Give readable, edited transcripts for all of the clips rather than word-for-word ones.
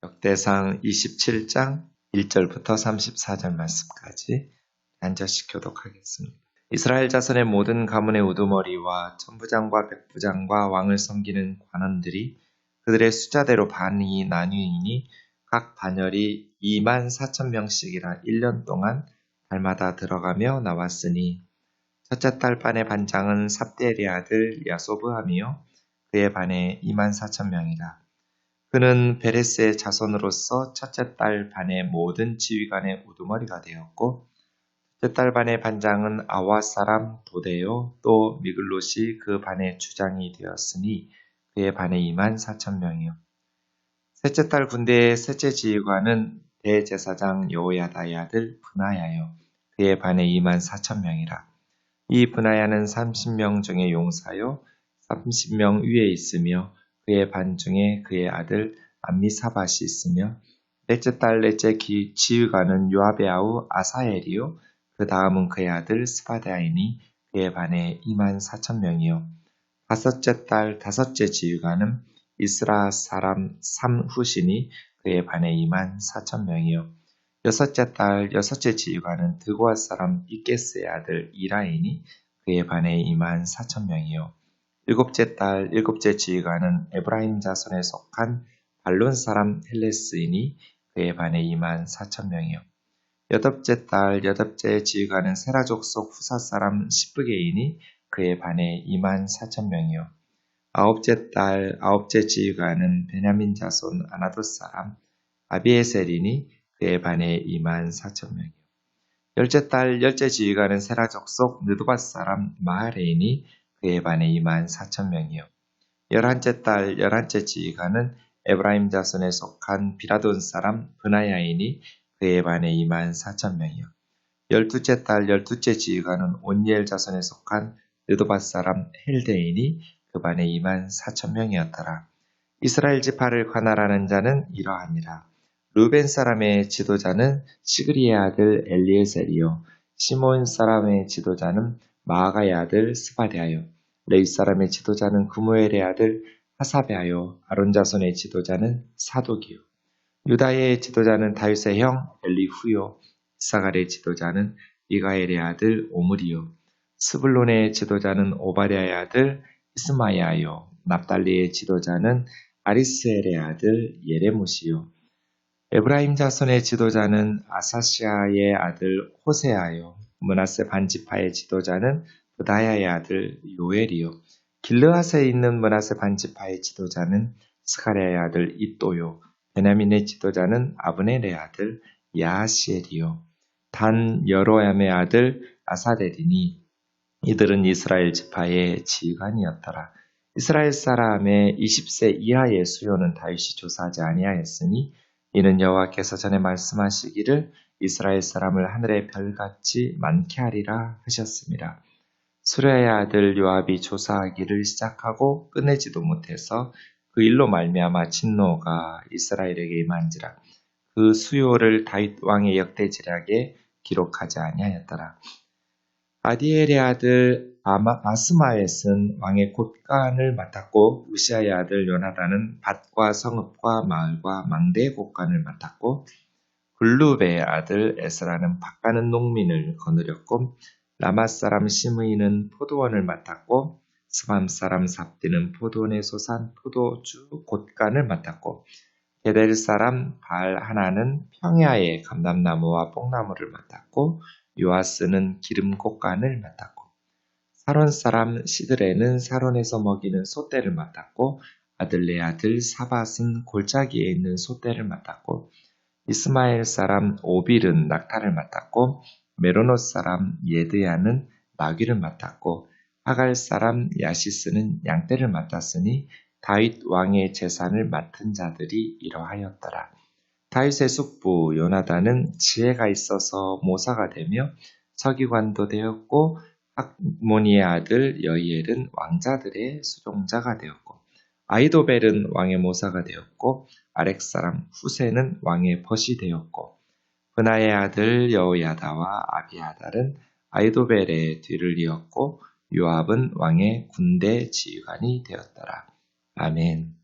역대상 27장 1절부터 34절 말씀까지 앉아시 교독하겠습니다. 이스라엘 자손의 모든 가문의 우두머리와 천부장과 백부장과 왕을 섬기는 관원들이 그들의 숫자대로 반이 나뉘니 각 반열이 24,000명씩이라 1년 동안 달마다 들어가며 나왔으니 첫째 달 반의 반장은 삽대리 아들 야소브함이요 그의 반에 24,000명이라. 그는 베레스의 자손으로서 첫째 달 반의 모든 지휘관의 우두머리가 되었고 첫째 달 반의 반장은 아와 사람 도데요 또 미글롯이 그 반의 주장이 되었으니 그의 반에 24,000명이요. 셋째 달 군대의 셋째 지휘관은 대제사장 여호야다의 아들 브나야요 그의 반에 24,000명이라. 이 브나야는 30명 중에 용사요 30명 위에 있으며 그의 반 중에 그의 아들 암미사밧이 있으며 넷째 달 넷째 지휘관은 요압의 아우 아사엘이요 그 다음은 그의 아들 스바데아이니 그의 반에 24,000명이요. 다섯째 달 다섯째 지휘관은 이스라 사람 삼후시니 그의 반에 24,000명이요. 여섯째 달 여섯째 지휘관은 드고아 사람 이게스의 아들 이라이니 그의 반에 24,000명이요. 일곱째 달 일곱째 지휘관은 에브라임 자손에 속한 발론 사람 헬레스이니 그의 반에 24,000명이요. 여덟째 달 여덟째 지휘관은 세라 족속 후사 사람 시브게이니 그의 반에 24,000명이요. 아홉째 달 아홉째 지휘관은 베냐민 자손 아나돗 사람 아비에셀이니 그의 반에 24,000명이요. 열째 달 열째 지휘관은 세라 족속 느도밧 사람 마하레이니 그의 반에 24,000명이요. 열한째 달 열한째 지휘관은 에브라임 자손에 속한 비라돈 사람 브나야이니 그의 반에 24,000명이요. 열두째 달 열두째 지휘관은 온니엘 자손에 속한 느도밧 사람 헬데이니 그 반에 24,000명이었더라. 이스라엘 지파를 관할하는 자는 이러하니라. 루벤 사람의 지도자는 시그리의 아들 엘리에셀이요. 시몬 사람의 지도자는 마아가의 아들 스바데아요. 레위 사람의 지도자는 그무엘의 아들 하사베아요. 아론 자손의 지도자는 사독이요. 유다의 지도자는 다윗의 형 엘리후요. 이사갈의 지도자는 미가엘의 아들 오므리요. 스불론의 지도자는 오바댜의 아들 이스마야요. 납달리의 지도자는 아리스엘의 아들 예레못이요. 에브라임 자손의 지도자는 아사시아의 아들 호세아요. 므낫세 반지파의 지도자는 브다야의 아들 요엘이요. 길르앗에 있는 므낫세 반지파의 지도자는 스가랴의 아들 이또요. 베냐민의 지도자는 아브넬의 아들 야하시엘이요. 단 여로얌의 아들 아사렐이니 이들은 이스라엘 지파의 지휘관이었더라. 이스라엘 사람의 20세 이하의 수요는 다윗이 조사하지 아니하였으니 이는 여호와께서 전에 말씀하시기를 이스라엘 사람을 하늘의 별같이 많게 하리라 하셨습니다. 수레의 아들 요압이 조사하기를 시작하고 끝내지도 못해서 그 일로 말미암아 진노가 이스라엘에게 임한지라. 그 수요를 다윗 왕의 역대지략에 기록하지 아니하였더라. 아디엘의 아들 아스마엣은 왕의 곳간을 맡았고 우시아의 아들 요나단은 밭과 성읍과 마을과 망대의 곳간을 맡았고 글루베의 아들 에스라는 밭가는 농민을 거느렸고 라맛 사람 시므이는 포도원을 맡았고 스밤 사람 삽디는 포도원에 솟은 포도주 곳간을 맡았고 게델 사람 발 하나는 평야의 감람나무와 뽕나무를 맡았고 요아스는 기름 곳간을 맡았고 사론 사람 시드레는 사론에서 먹이는 솥대를 맡았고 아들네 아들 사밧은 골짜기에 있는 솥대를 맡았고 이스마엘 사람 오빌은 낙타를 맡았고 메로노 사람 예드야는 나귀를 맡았고 하갈 사람 야시스는 양떼를 맡았으니 다윗 왕의 재산을 맡은 자들이 이러하였더라. 다윗의 숙부 요나단은 지혜가 있어서 모사가 되며 서기관도 되었고 학모니의 아들 여이엘은 왕자들의 수종자가 되었고 아이도벨은 왕의 모사가 되었고 아렉 사람 후세는 왕의 벗이 되었고 브나의 아들 여호야다와 아비아달은 아이도벨의 뒤를 이었고 요압은 왕의 군대 지휘관이 되었더라. 아멘.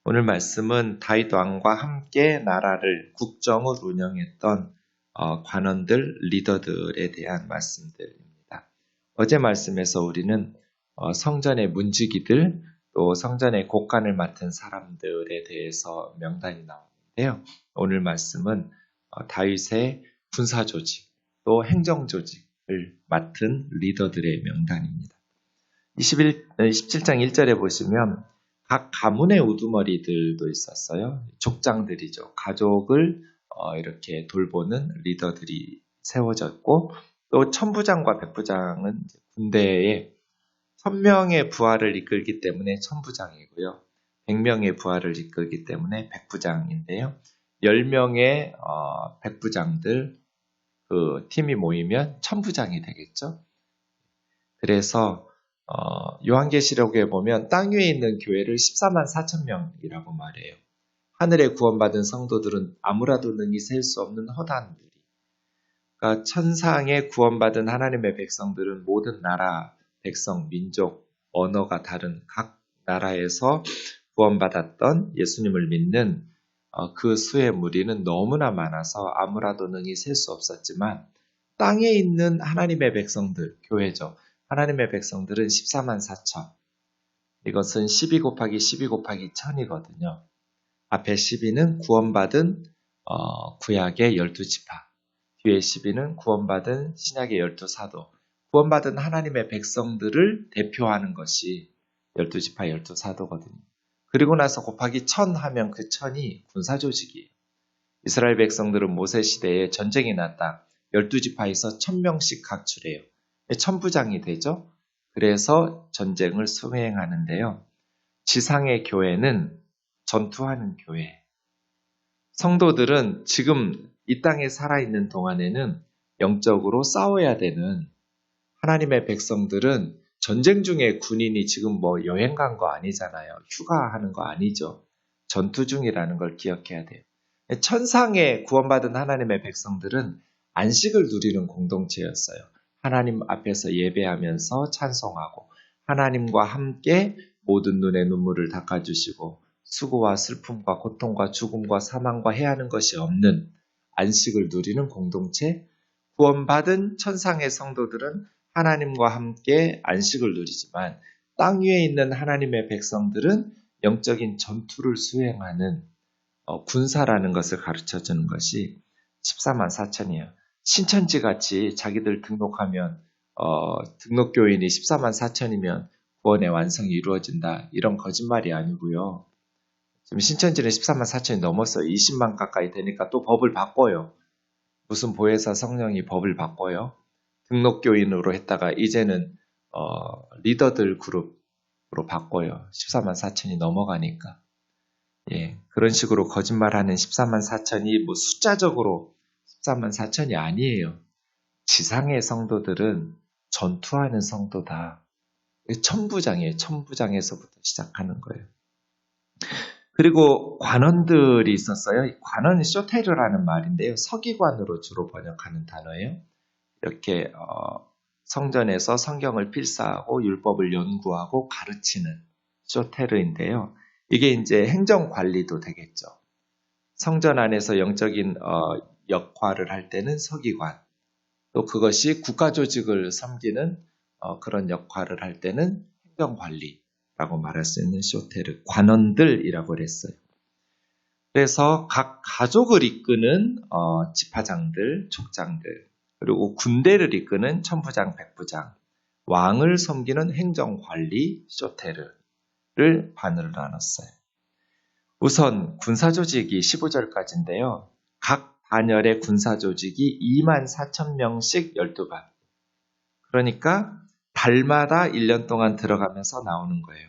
오늘 말씀은 다윗 왕과 함께 나라를 국정을 운영했던 관원들, 리더들에 대한 말씀들입니다. 어제 말씀에서 우리는 성전의 문지기들, 또 성전의 곡간을 맡은 사람들에 대해서 명단이 나오는데요. 오늘 말씀은 다윗의 군사 조직, 또 행정 조직을 맡은 리더들의 명단입니다. 17장 1절에 보시면 각 가문의 우두머리들도 있었어요. 족장들이죠. 가족을 이렇게 돌보는 리더들이 세워졌고, 또 천부장과 백부장은 군대에 1000명의 부하를 이끌기 때문에 천부장이고요. 100명의 부하를 이끌기 때문에 백부장인데요. 10명의 백부장들 그 팀이 모이면 천부장이 되겠죠. 그래서 요한계시록에 보면 땅 위에 있는 교회를 14만 4천 명이라고 말해요. 하늘에 구원받은 성도들은 아무라도 능히 셀 수 없는 허다한 무리. 그러니까 천상에 구원받은 하나님의 백성들은 모든 나라, 백성, 민족, 언어가 다른 각 나라에서 구원받았던 예수님을 믿는 그 수의 무리는 너무나 많아서 아무라도 능히 셀 수 없었지만 땅에 있는 하나님의 백성들, 교회죠. 하나님의 백성들은 14만 4천. 이것은 12 곱하기 12 곱하기 1000이거든요. 앞에 12는 구원받은 구약의 12지파. 뒤에 12는 구원받은 신약의 12사도. 구원받은 하나님의 백성들을 대표하는 것이 12지파 12사도거든요. 그리고 나서 곱하기 1000 하면 그 1000이 군사조직이에요. 이스라엘 백성들은 모세 시대에 전쟁이 났다. 12지파에서 1000명씩 각출해요. 천부장이 되죠. 그래서 전쟁을 수행하는데요. 지상의 교회는 전투하는 교회. 성도들은 지금 이 땅에 살아있는 동안에는 영적으로 싸워야 되는 하나님의 백성들은 전쟁 중에 군인이 지금 여행 간 거 아니잖아요. 휴가하는 거 아니죠. 전투 중이라는 걸 기억해야 돼요. 천상에 구원받은 하나님의 백성들은 안식을 누리는 공동체였어요. 하나님 앞에서 예배하면서 찬송하고 하나님과 함께 모든 눈의 눈물을 닦아주시고 수고와 슬픔과 고통과 죽음과 사망과 해하는 것이 없는 안식을 누리는 공동체. 구원받은 천상의 성도들은 하나님과 함께 안식을 누리지만 땅 위에 있는 하나님의 백성들은 영적인 전투를 수행하는 군사라는 것을 가르쳐주는 것이 14만 4천이에요. 신천지 같이 자기들 등록하면 등록교인이 14만 4천이면 구원의 완성이 이루어진다. 이런 거짓말이 아니고요. 지금 신천지는 14만 4천이 넘었어요. 20만 가까이 되니까 또 법을 바꿔요. 무슨 보혜사 성령이 법을 바꿔요. 등록교인으로 했다가 이제는 리더들 그룹으로 바꿔요. 14만 4천이 넘어가니까. 예, 그런 식으로 거짓말하는 14만 4천이 숫자적으로 14만 4천이 아니에요. 지상의 성도들은 전투하는 성도다. 천부장이에요. 천부장에서부터 시작하는 거예요. 그리고 관원들이 있었어요. 관원은 쇼테르라는 말인데요. 서기관으로 주로 번역하는 단어예요. 이렇게 성전에서 성경을 필사하고 율법을 연구하고 가르치는 쇼테르인데요. 이게 이제 행정관리도 되겠죠. 성전 안에서 영적인 역할을 할 때는 서기관, 또 그것이 국가조직을 섬기는 그런 역할을 할 때는 행정관리라고 말할 수 있는 쇼테르, 관원들이라고 그랬어요. 그래서 각 가족을 이끄는 지파장들, 족장들, 그리고 군대를 이끄는 천부장, 백부장, 왕을 섬기는 행정관리, 쇼테르를 반으로 나눴어요. 우선 군사조직이 15절까지인데요. 각 반열의 군사조직이 2만 4천 명씩 12반. 그러니까 달마다 1년 동안 들어가면서 나오는 거예요.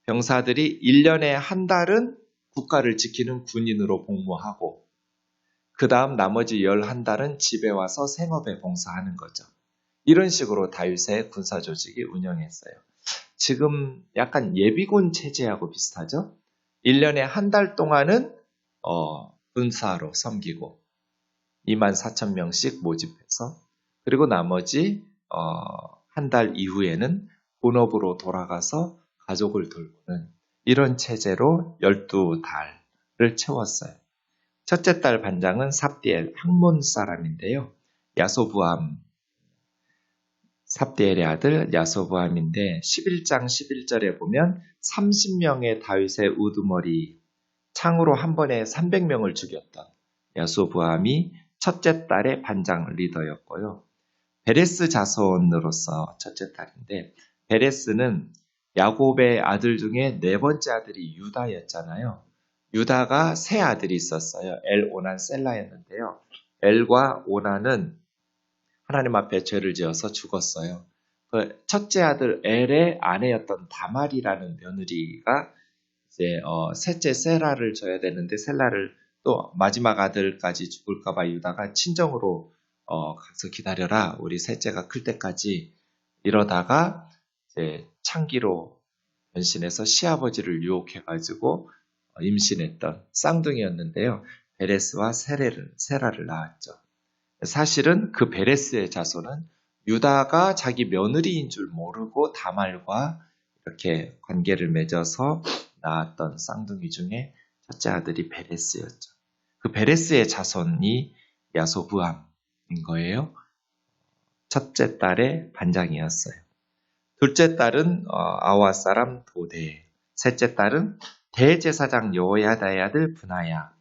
병사들이 1년에 한 달은 국가를 지키는 군인으로 복무하고 그 다음 나머지 11달은 집에 와서 생업에 봉사하는 거죠. 이런 식으로 다윗의 군사조직이 운영했어요. 지금 약간 예비군 체제하고 비슷하죠? 1년에 한 달 동안은 군사로 섬기고 2만 4천 명씩 모집해서 그리고 나머지 한 달 이후에는 본업으로 돌아가서 가족을 돌보는 이런 체제로 12달을 채웠어요. 첫째 달 반장은 삽디엘, 학몬 사람인데요. 야소부암, 삽디엘의 아들 야소부암인데 11장 11절에 보면 30명의 다윗의 우두머리, 창으로 한 번에 300명을 죽였던 야소부암이 첫째 달의 반장 리더였고요. 베레스 자손으로서 첫째 딸인데, 베레스는 야곱의 아들 중에 네 번째 아들이 유다였잖아요. 유다가 세 아들이 있었어요. 엘, 오난, 셀라였는데요. 엘과 오난은 하나님 앞에 죄를 지어서 죽었어요. 그 첫째 아들 엘의 아내였던 다말이라는 며느리가 이제 셋째 셀라를 줘야 되는데, 셀라를 또 마지막 아들까지 죽을까봐 유다가 친정으로 가서 기다려라, 우리 셋째가 클 때까지, 이러다가 이제 창기로 변신해서 시아버지를 유혹해가지고 임신했던 쌍둥이였는데요. 베레스와 세라를 낳았죠. 사실은 그 베레스의 자손은 유다가 자기 며느리인 줄 모르고 다말과 이렇게 관계를 맺어서 낳았던 쌍둥이 중에 첫째 아들이 베레스였죠. 그 베레스의 자손이 야소부암인 거예요. 첫째 딸의 반장이었어요. 둘째 딸은 아와 사람 도데, 셋째 딸은 대제사장 여호야다의 아들 브나야.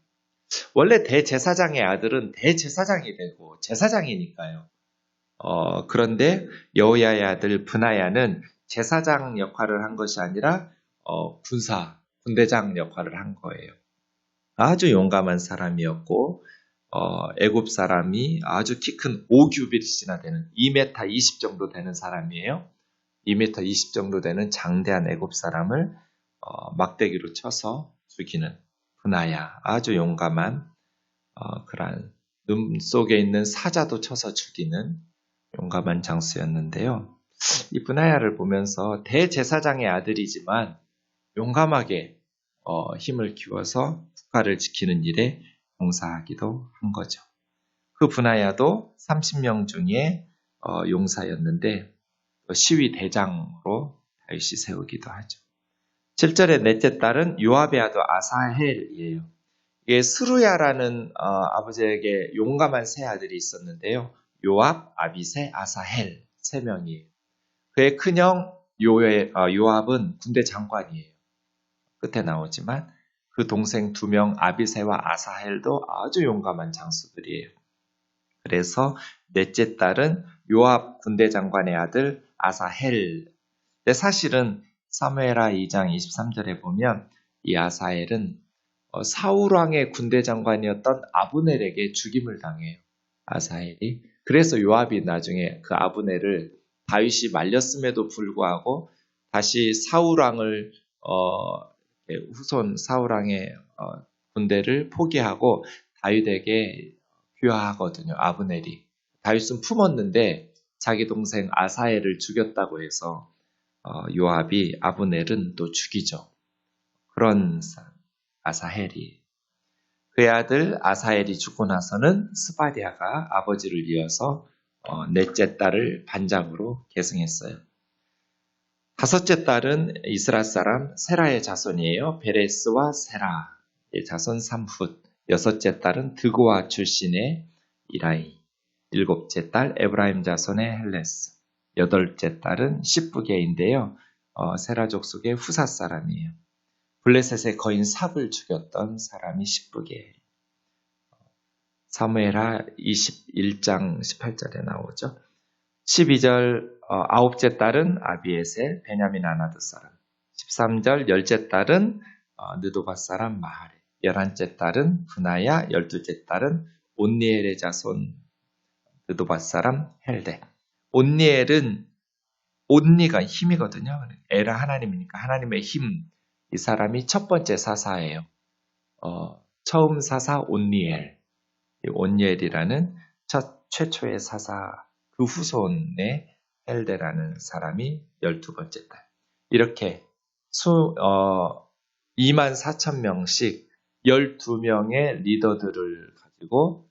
원래 대제사장의 아들은 대제사장이 되고 제사장이니까요. 그런데 여호야의 아들 브나야는 제사장 역할을 한 것이 아니라 군대장 역할을 한 거예요. 아주 용감한 사람이었고, 애굽 사람이 아주 키 큰 5규빗이나 되는 2m 20 정도 되는 사람이에요. 2m 20 정도 되는 장대한 애굽 사람을 막대기로 쳐서 죽이는 브나야, 아주 용감한 그런 눈 속에 있는 사자도 쳐서 죽이는 용감한 장수였는데요. 이 브나야를 보면서 대제사장의 아들이지만 용감하게 힘을 키워서 국가를 지키는 일에 봉사하기도 한 거죠. 그 브나야도 30명 중에 용사였는데 시위 대장으로 다윗이 세우기도 하죠. 7절의 넷째 딸은 요압의 아들 아사헬이에요. 이게 스루야라는 아버지에게 용감한 세 아들이 있었는데요. 요압, 아비세, 아사헬 세 명이에요. 그의 큰형 요압은 군대 장관이에요. 끝에 나오지만 그 동생 2명 아비세와 아사헬도 아주 용감한 장수들이에요. 그래서 넷째 딸은 요압 군대 장관의 아들 아사헬. 근데 사실은 사무엘하 2장 23절에 보면 이 아사헬은 사울왕의 군대 장관이었던 아브넬에게 죽임을 당해요. 아사헬이. 그래서 요압이 나중에 그 아브넬을 다윗이 말렸음에도 불구하고 다시 사울왕을 후손 사울왕의 군대를 포기하고 다윗에게 귀화하거든요. 아브넬이. 다윗은 품었는데 자기 동생 아사헬을 죽였다고 해서 요압이 아브넬은 또 죽이죠. 그런 아사헬이. 그의 아들 아사헬이 죽고 나서는 스바디아가 아버지를 이어서 넷째 딸을 반장으로 계승했어요. 다섯째 딸은 이스라엘 사람 세라의 자손이에요. 베레스와 세라의 자손 삼훗. 여섯째 딸은 드고아 출신의 이라이. 일곱째 딸 에브라임 자손의 헬레스. 여덟째 딸은 십부게인데요. 세라 족속의 후사 사람이에요. 블레셋의 거인 삽을 죽였던 사람이 십부게. 사무엘하 21장 18절에 나오죠. 12절 아홉째 딸은 아비에셀, 베냐민 아나드 사람. 13절 열째 딸은 느도바 사람 마하레. 11째 딸은 브나야, 12째 딸은 온니엘의 자손 느도바 사람 헬데. 온니엘은 온니가 힘이거든요. 에라 하나님이니까 하나님의 힘. 이 사람이 첫 번째 사사예요. 처음 사사 온니엘. 온니엘이라는 최초의 사사 그 후손의 헬데라는 사람이 12번째 딸. 이렇게 24,000명씩 12명의 리더들을 가지고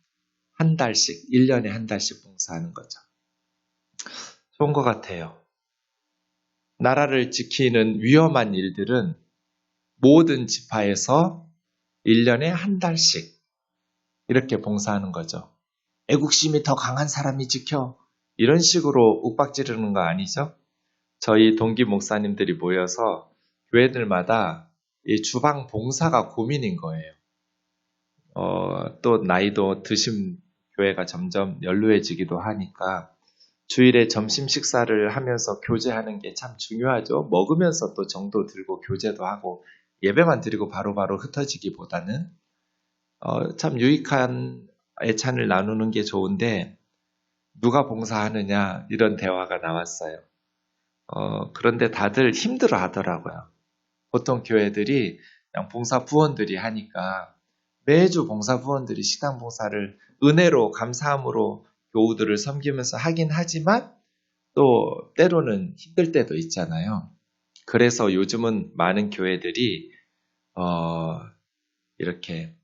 한 달씩, 1년에 한 달씩 봉사하는 거죠. 좋은 것 같아요. 나라를 지키는 위험한 일들은 모든 지파에서 1년에 한 달씩 이렇게 봉사하는 거죠. 애국심이 더 강한 사람이 지켜. 이런 식으로 욱박지르는 거 아니죠? 저희 동기 목사님들이 모여서 교회들마다 이 주방 봉사가 고민인 거예요. 또 나이도 드신 교회가 점점 연루해지기도 하니까 주일에 점심 식사를 하면서 교제하는 게 참 중요하죠. 먹으면서 또 정도 들고 교제도 하고 예배만 드리고 바로바로 흩어지기보다는 참 유익한 애찬을 나누는 게 좋은데 누가 봉사하느냐 이런 대화가 나왔어요. 그런데 다들 힘들어 하더라고요. 보통 교회들이 그냥 봉사 부원들이 하니까 매주 봉사 부원들이 식당 봉사를 은혜로 감사함으로 교우들을 섬기면서 하긴 하지만 또 때로는 힘들 때도 있잖아요. 그래서 요즘은 많은 교회들이 이렇게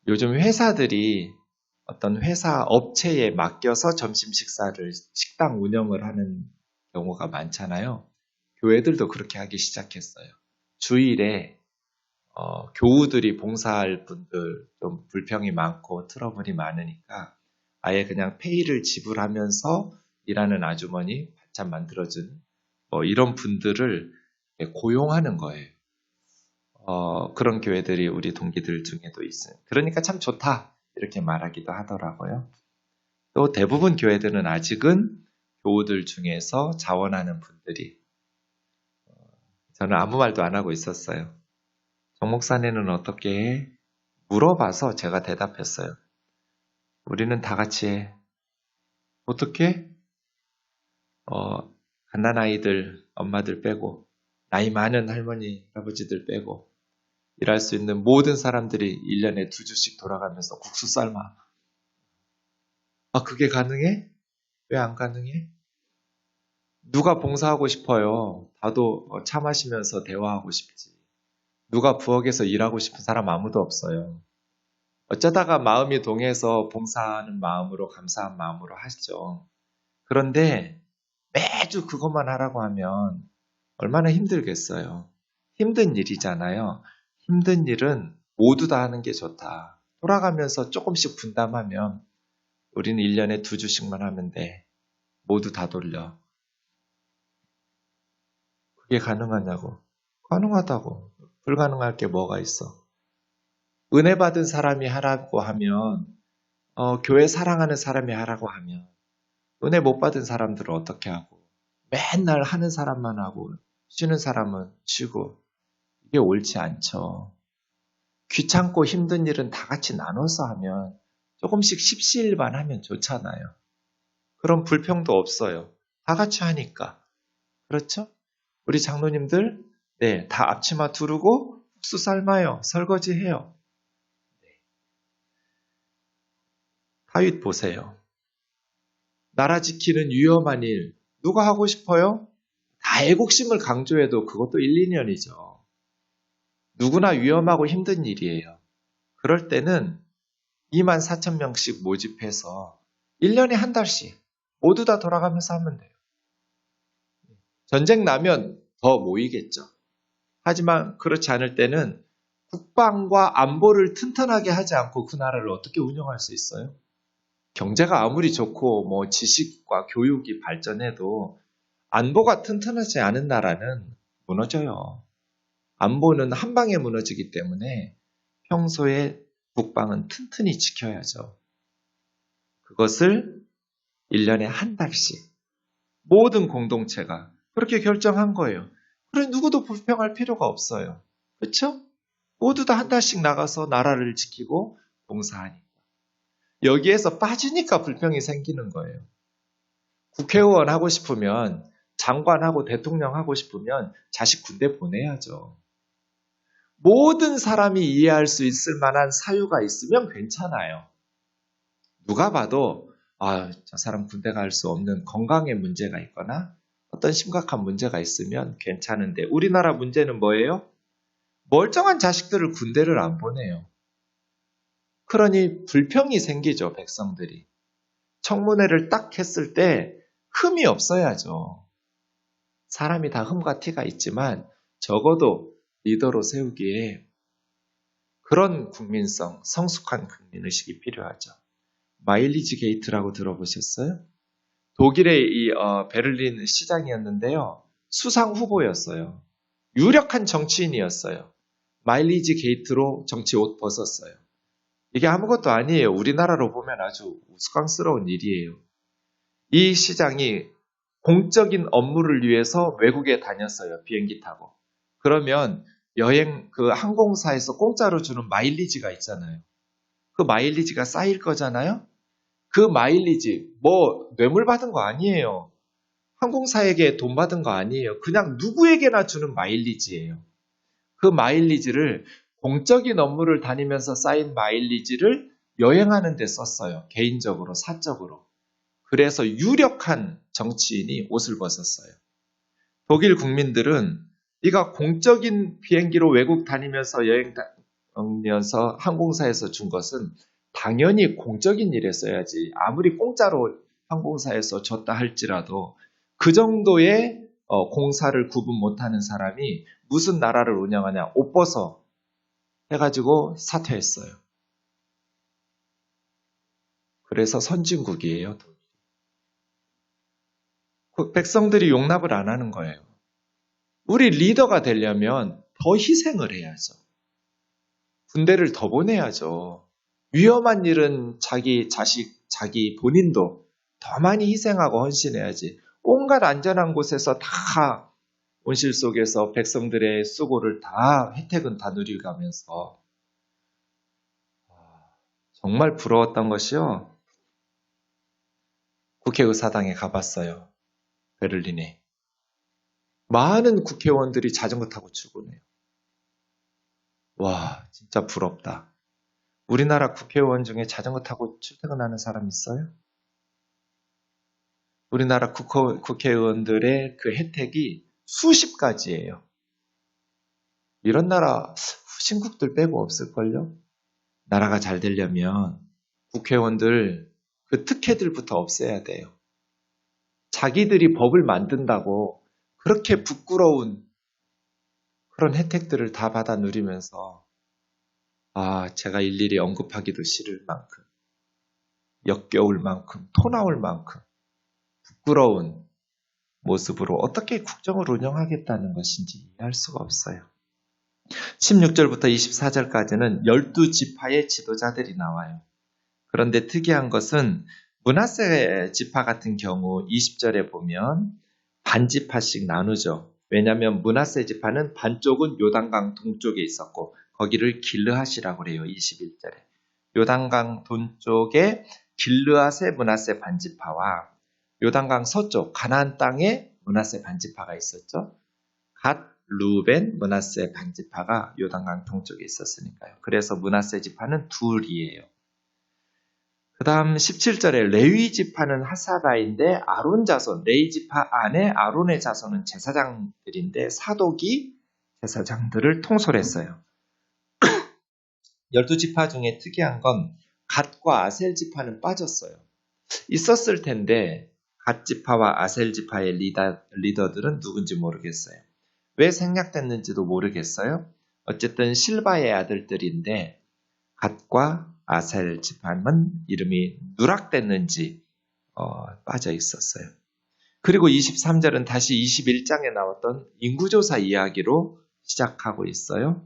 요즘 회사들이 어떤 회사 업체에 맡겨서 점심 식사를 식당 운영을 하는 경우가 많잖아요. 교회들도 그렇게 하기 시작했어요. 주일에 교우들이 봉사할 분들 좀 불평이 많고 트러블이 많으니까 아예 그냥 페이를 지불하면서 일하는 아주머니 반찬 만들어준 이런 분들을 고용하는 거예요. 그런 교회들이 우리 동기들 중에도 있어요. 그러니까 참 좋다 이렇게 말하기도 하더라고요. 또 대부분 교회들은 아직은 교우들 중에서 자원하는 분들이 저는 아무 말도 안 하고 있었어요. 정 목사님은 어떻게 해? 물어봐서 제가 대답했어요. 우리는 다 같이 해. 어떻게? 갓난아이들, 엄마들 빼고 나이 많은 할머니, 할아버지들 빼고 일할 수 있는 모든 사람들이 1년에 2주씩 돌아가면서 국수 삶아. 그게 가능해? 왜 안 가능해? 누가 봉사하고 싶어요? 다도 차 마시면서 대화하고 싶지. 누가 부엌에서 일하고 싶은 사람 아무도 없어요. 어쩌다가 마음이 동해서 봉사하는 마음으로 감사한 마음으로 하시죠. 그런데 매주 그것만 하라고 하면 얼마나 힘들겠어요. 힘든 일이잖아요. 힘든 일은 모두 다 하는 게 좋다. 돌아가면서 조금씩 분담하면 우리는 1년에 2주씩만 하면 돼. 모두 다 돌려. 그게 가능하냐고. 가능하다고. 불가능할 게 뭐가 있어. 은혜 받은 사람이 하라고 하면 교회 사랑하는 사람이 하라고 하면 은혜 못 받은 사람들은 어떻게 하고 맨날 하는 사람만 하고 쉬는 사람은 쉬고 이게 옳지 않죠. 귀찮고 힘든 일은 다 같이 나눠서 하면 조금씩 십시일반 하면 좋잖아요. 그런 불평도 없어요. 다 같이 하니까. 그렇죠? 우리 장로님들 네, 다 앞치마 두르고 국수 삶아요. 설거지해요. 다윗 보세요. 나라 지키는 위험한 일 누가 하고 싶어요? 다 애국심을 강조해도 그것도 1, 2년이죠. 누구나 위험하고 힘든 일이에요. 그럴 때는 24,000명씩 모집해서 1년에 한 달씩 모두 다 돌아가면서 하면 돼요. 전쟁 나면 더 모이겠죠. 하지만 그렇지 않을 때는 국방과 안보를 튼튼하게 하지 않고 그 나라를 어떻게 운영할 수 있어요? 경제가 아무리 좋고 뭐 지식과 교육이 발전해도 안보가 튼튼하지 않은 나라는 무너져요. 안보는 한 방에 무너지기 때문에 평소에 국방은 튼튼히 지켜야죠. 그것을 1년에 한 달씩 모든 공동체가 그렇게 결정한 거예요. 그래 누구도 불평할 필요가 없어요. 그렇죠? 모두 다 한 달씩 나가서 나라를 지키고 봉사하니까. 여기에서 빠지니까 불평이 생기는 거예요. 국회의원 하고 싶으면 장관하고 대통령 하고 싶으면 자식 군대 보내야죠. 모든 사람이 이해할 수 있을 만한 사유가 있으면 괜찮아요. 누가 봐도 저 사람 군대 갈 수 없는 건강에 문제가 있거나 어떤 심각한 문제가 있으면 괜찮은데 우리나라 문제는 뭐예요? 멀쩡한 자식들을 군대를 안 보내요. 그러니 불평이 생기죠, 백성들이. 청문회를 딱 했을 때 흠이 없어야죠. 사람이 다 흠과 티가 있지만 적어도 리더로 세우기에 그런 국민성, 성숙한 국민의식이 필요하죠. 마일리지 게이트라고 들어보셨어요? 독일의 베를린 시장이었는데요. 수상 후보였어요. 유력한 정치인이었어요. 마일리지 게이트로 정치 옷 벗었어요. 이게 아무것도 아니에요. 우리나라로 보면 아주 우스꽝스러운 일이에요. 이 시장이 공적인 업무를 위해서 외국에 다녔어요. 비행기 타고. 그러면 그 항공사에서 공짜로 주는 마일리지가 있잖아요. 그 마일리지가 쌓일 거잖아요. 그 마일리지, 뇌물 받은 거 아니에요. 항공사에게 돈 받은 거 아니에요. 그냥 누구에게나 주는 마일리지예요. 그 마일리지를 공적인 업무를 다니면서 쌓인 마일리지를 여행하는 데 썼어요. 개인적으로, 사적으로. 그래서 유력한 정치인이 옷을 벗었어요. 독일 국민들은 네가 공적인 비행기로 외국 다니면서 여행 다니면서 항공사에서 준 것은 당연히 공적인 일에 써야지. 아무리 공짜로 항공사에서 줬다 할지라도 그 정도의 공사를 구분 못하는 사람이 무슨 나라를 운영하냐. 옷 벗어 해가지고 사퇴했어요. 그래서 선진국이에요. 백성들이 용납을 안 하는 거예요. 우리 리더가 되려면 더 희생을 해야죠. 군대를 더 보내야죠. 위험한 일은 자기 자식, 자기 본인도 더 많이 희생하고 헌신해야지. 온갖 안전한 곳에서 다 온실 속에서 백성들의 수고를 다 혜택은 다 누려가면서 정말 부러웠던 것이요. 국회의사당에 가봤어요. 베를린에. 많은 국회의원들이 자전거 타고 출근해요. 와, 진짜 부럽다. 우리나라 국회의원 중에 자전거 타고 출퇴근하는 사람 있어요? 우리나라 국회의원들의 그 혜택이 수십 가지예요. 이런 나라 후진국들 빼고 없을걸요? 나라가 잘 되려면 국회의원들 그 특혜들부터 없애야 돼요. 자기들이 법을 만든다고 그렇게 부끄러운 그런 혜택들을 다 받아 누리면서 제가 일일이 언급하기도 싫을 만큼 역겨울 만큼 토 나올 만큼 부끄러운 모습으로 어떻게 국정을 운영하겠다는 것인지 이해할 수가 없어요. 16절부터 24절까지는 12지파의 지도자들이 나와요. 그런데 특이한 것은 므낫세 지파 같은 경우 20절에 보면 반지파씩 나누죠. 왜냐하면 므낫세 지파는 반쪽은 요단강 동쪽에 있었고 거기를 길르앗이라고 그래요. 21절에. 요단강 동쪽에 길르앗의 므낫세 반지파와 요단강 서쪽 가나안 땅에 므낫세 반지파가 있었죠. 갓, 루벤, 므낫세 반지파가 요단강 동쪽에 있었으니까요. 그래서 므낫세 지파는 둘이에요. 그 다음 17절에 레위 지파는 하사바인데 아론 자손, 레위 지파 안에 아론의 자손은 제사장들인데 사독이 제사장들을 통솔했어요. 12지파 중에 특이한 건 갓과 아셀 지파는 빠졌어요. 있었을 텐데 갓 지파와 아셀 지파의 리더들은 누군지 모르겠어요. 왜 생략됐는지도 모르겠어요. 어쨌든 실바의 아들들인데 갓과 아셀 지파는 이름이 누락됐는지 빠져 있었어요. 그리고 23절은 다시 21장에 나왔던 인구조사 이야기로 시작하고 있어요.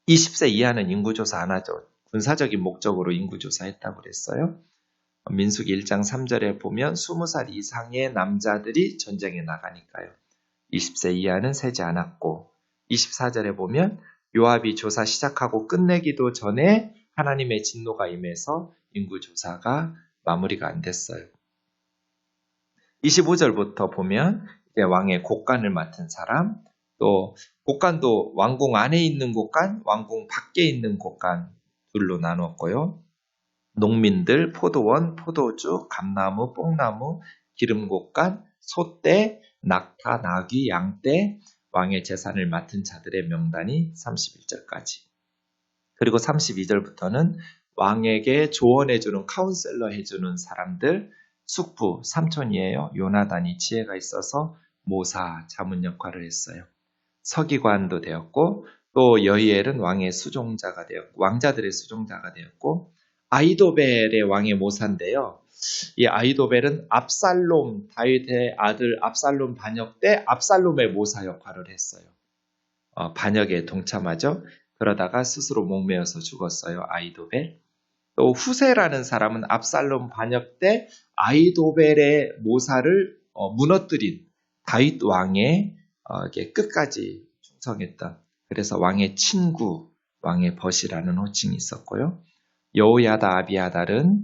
20세 이하는 인구조사 안 하죠. 군사적인 목적으로 인구조사했다고 그랬어요. 민수기 1장 3절에 보면 20살 이상의 남자들이 전쟁에 나가니까요. 20세 이하는 세지 않았고 24절에 보면 요압이 조사 시작하고 끝내기도 전에 하나님의 진노가 임해서 인구조사가 마무리가 안 됐어요. 25절부터 보면 이제 왕의 곡간을 맡은 사람, 또 곡간도 왕궁 안에 있는 곡간, 왕궁 밖에 있는 곡간 둘로 나눴고요. 농민들, 포도원, 포도주, 감나무, 뽕나무, 기름곡간, 소떼, 낙타, 나귀, 양떼, 왕의 재산을 맡은 자들의 명단이 31절까지. 그리고 32절부터는 왕에게 조언해주는 카운셀러 해주는 사람들, 숙부, 삼촌이에요. 요나단이 지혜가 있어서 모사, 자문 역할을 했어요. 서기관도 되었고 또 여히엘은 왕의 수종자가 되었고 왕자들의 수종자가 되었고 아히도벨의 왕의 모사인데요. 이 아히도벨은 압살롬 다윗의 아들 압살롬 반역 때 압살롬의 모사 역할을 했어요. 반역에 동참하죠. 그러다가 스스로 목매어서 죽었어요. 아히도벨. 또 후세라는 사람은 압살롬 반역 때 아히도벨의 모사를 무너뜨린 다윗 왕의 끝까지 충성했던, 그래서 왕의 친구, 왕의 벗이라는 호칭이 있었고요. 여호야다 아비아달은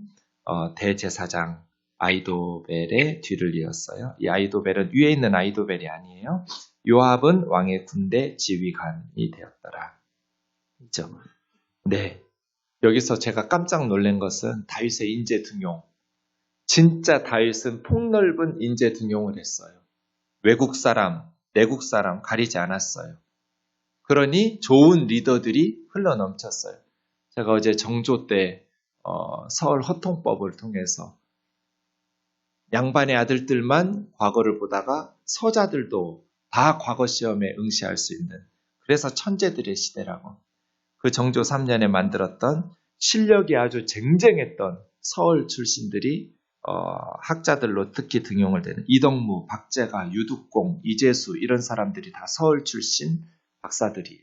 대제사장 아히도벨의 뒤를 이었어요. 이 아히도벨은 위에 있는 아히도벨이 아니에요. 요압은 왕의 군대 지휘관이 되었더라. 그죠? 네. 여기서 제가 깜짝 놀란 것은 다윗의 인재 등용. 진짜 다윗은 폭넓은 인재 등용을 했어요. 외국 사람, 내국 사람 가리지 않았어요. 그러니 좋은 리더들이 흘러넘쳤어요. 제가 어제 정조 때 서울 허통법을 통해서 양반의 아들들만 과거를 보다가 서자들도 다 과거 시험에 응시할 수 있는, 그래서 천재들의 시대라고. 그 정조 3년에 만들었던 실력이 아주 쟁쟁했던 서울 출신들이 학자들로 특히 등용을 되는 이덕무, 박재가, 유득공, 이재수 이런 사람들이 다 서울 출신 박사들이에요.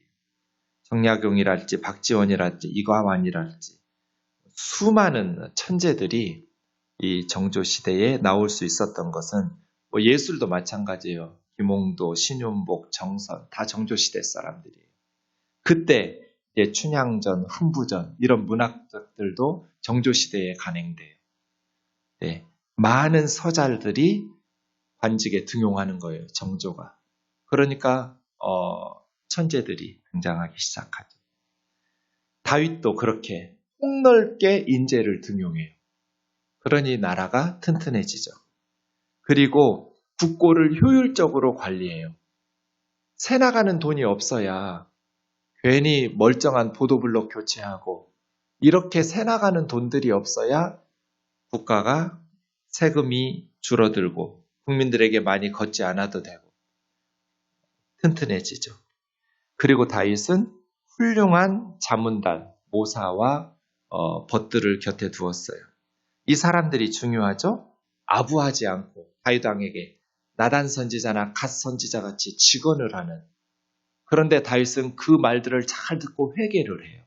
정약용이랄지 박지원이랄지 이과환이랄지 수많은 천재들이 이 정조 시대에 나올 수 있었던 것은 뭐 예술도 마찬가지예요. 김홍도, 신윤복, 정선 다 정조 시대 사람들이에요. 그때 춘향전, 흥부전 이런 문학들도 정조 시대에 간행돼요. 네, 많은 서자들이 관직에 등용하는 거예요. 정조가. 그러니까 천재들이 등장하기 시작하죠. 다윗도 그렇게 폭넓게 인재를 등용해요. 그러니 나라가 튼튼해지죠. 그리고 국고를 효율적으로 관리해요. 새 나가는 돈이 없어야 괜히 멀쩡한 보도블록 교체하고, 이렇게 새 나가는 돈들이 없어야 국가가 세금이 줄어들고 국민들에게 많이 걷지 않아도 되고 튼튼해지죠. 그리고 다윗은 훌륭한 자문단, 모사와 벗들을 곁에 두었어요. 이 사람들이 중요하죠. 아부하지 않고 다윗 왕에게 나단 선지자나 갓 선지자 같이 직언을 하는, 그런데 다윗은 그 말들을 잘 듣고 회개를 해요.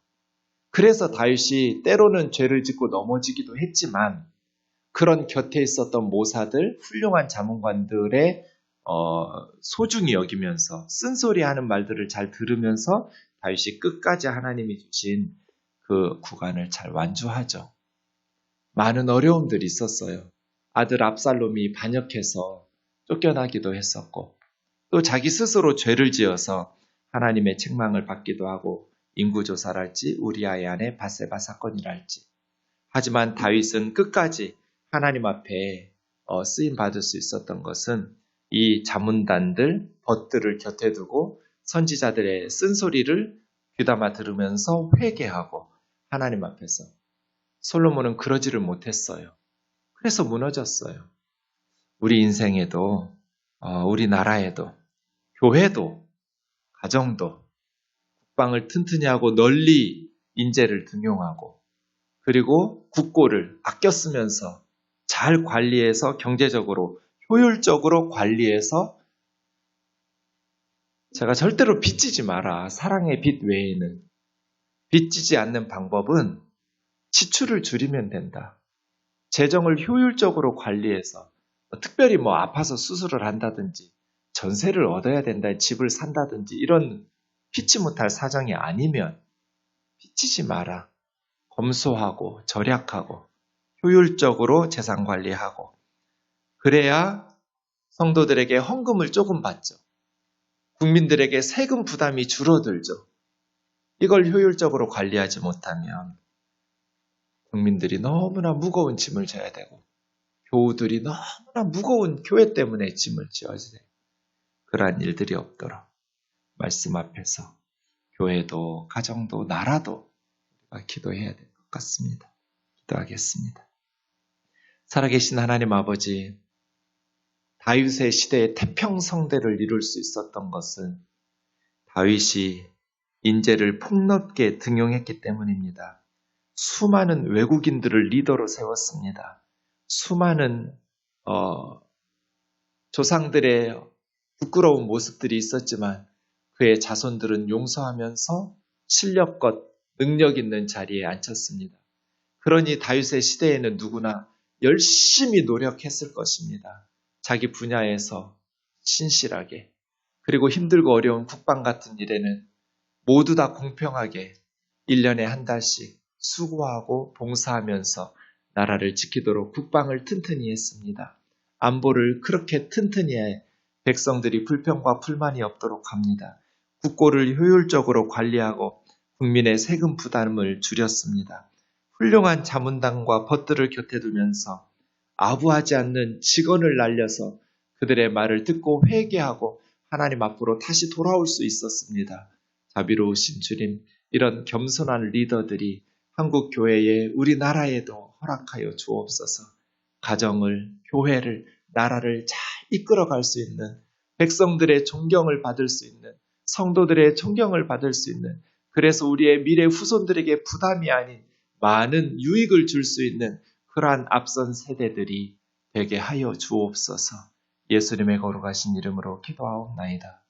그래서 다윗이 때로는 죄를 짓고 넘어지기도 했지만 그런 곁에 있었던 모사들, 훌륭한 자문관들의 소중히 여기면서 쓴소리하는 말들을 잘 들으면서 다윗이 끝까지 하나님이 주신 그 구간을 잘 완주하죠. 많은 어려움들이 있었어요. 아들 압살롬이 반역해서 쫓겨나기도 했었고, 또 자기 스스로 죄를 지어서 하나님의 책망을 받기도 하고, 인구조사랄지 우리아의 아내 바세바 사건이랄지. 하지만 다윗은 끝까지 하나님 앞에 쓰임 받을 수 있었던 것은 이 자문단들, 벗들을 곁에 두고 선지자들의 쓴소리를 귀담아 들으면서 회개하고 하나님 앞에서. 솔로몬은 그러지를 못했어요. 그래서 무너졌어요. 우리 인생에도, 우리 나라에도, 교회도, 가정도 국방을 튼튼히 하고 널리 인재를 등용하고, 그리고 국고를 아껴 쓰면서 잘 관리해서 경제적으로 효율적으로 관리해서, 제가 절대로 빚지지 마라. 사랑의 빚 외에는. 빚지지 않는 방법은 지출을 줄이면 된다. 재정을 효율적으로 관리해서, 특별히 뭐 아파서 수술을 한다든지 전세를 얻어야 된다, 집을 산다든지 이런 피치 못할 사정이 아니면 빚지지 마라. 검소하고 절약하고 효율적으로 재산 관리하고, 그래야 성도들에게 헌금을 조금 받죠. 국민들에게 세금 부담이 줄어들죠. 이걸 효율적으로 관리하지 못하면 국민들이 너무나 무거운 짐을 져야 되고, 교우들이 너무나 무거운 교회 때문에 짐을 져야 돼요. 그러한 일들이 없도록 말씀 앞에서 교회도 가정도 나라도 우리가 기도해야 될 것 같습니다. 기도하겠습니다. 살아계신 하나님 아버지, 다윗의 시대에 태평성대를 이룰 수 있었던 것은 다윗이 인재를 폭넓게 등용했기 때문입니다. 수많은 외국인들을 리더로 세웠습니다. 수많은 조상들의 부끄러운 모습들이 있었지만 그의 자손들은 용서하면서 실력껏 능력 있는 자리에 앉혔습니다. 그러니 다윗의 시대에는 누구나 열심히 노력했을 것입니다. 자기 분야에서 신실하게, 그리고 힘들고 어려운 국방 같은 일에는 모두 다 공평하게 1년에 한 달씩 수고하고 봉사하면서 나라를 지키도록 국방을 튼튼히 했습니다. 안보를 그렇게 튼튼히 해 백성들이 불평과 불만이 없도록 합니다. 국고를 효율적으로 관리하고 국민의 세금 부담을 줄였습니다. 훌륭한 자문단과 벗들을 곁에 두면서 아부하지 않는 직언을 날려서 그들의 말을 듣고 회개하고 하나님 앞으로 다시 돌아올 수 있었습니다. 자비로우신 주님, 이런 겸손한 리더들이 한국 교회에 우리나라에도 허락하여 주옵소서. 가정을, 교회를, 나라를 잘 이끌어갈 수 있는, 백성들의 존경을 받을 수 있는, 성도들의 존경을 받을 수 있는, 그래서 우리의 미래 후손들에게 부담이 아닌 많은 유익을 줄 수 있는 그러한 앞선 세대들이 되게 하여 주옵소서. 예수님의 거룩하신 이름으로 기도하옵나이다.